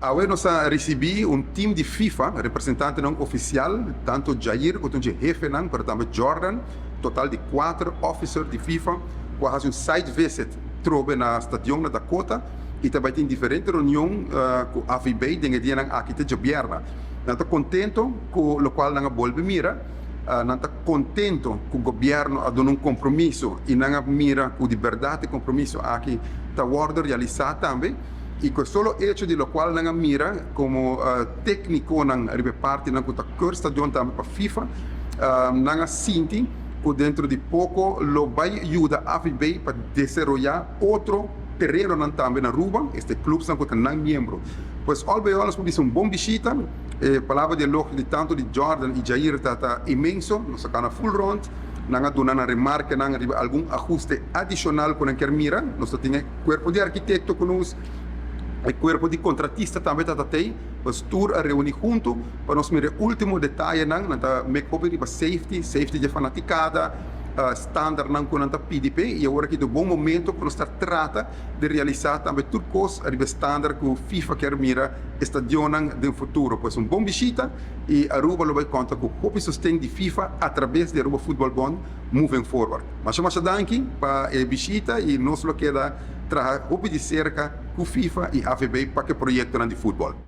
Hoy nos recebi un team de FIFA, representante não oficial, tanto Jair quanto de jefe, pero também Jordan, total de 4 officers de FIFA, que fazem um site visit, trobe na stadion na Dakota, e também tem diferentes reuniões com a AFB, dengue dia nang aqui de governo. Não estou contento com o qual não volve mira, não estou contento com o governo a dar um compromisso e não mira com de verdade compromisso aqui está sendo realizado também. E com solo hecho de lo qual não mira como técnico não parte não está cor stadion também para FIFA, não sinti que dentro de pouco lo vai ajudar a AFB para desenvolver outro terreno não também na Aruba, este clube não está não membro. Pois albeolas por isso bom visita, palavra de logo de tanto de Jordan e Jair está imenso, nós sacamos full round, não dona na remarca não algum ajuste adicional com a mira, nós temos corpo de arquiteto conosco. O corpo de contratista também está aí, pois tour a reunir junto para nós ver o último detalhe não, make up de safety de fanaticada, standard não com a PDP e agora que do bom momento quando está trata de realizar também tudo coisa a standard que o FIFA quer mira estadion do futuro, pois bom visita e Aruba vai contar com o sustento de FIFA através de Aruba Football Bond moving forward. Mas danke para a visita e nós lo queda trabalhar de cerca com FIFA e AFB para que projeto de futebol.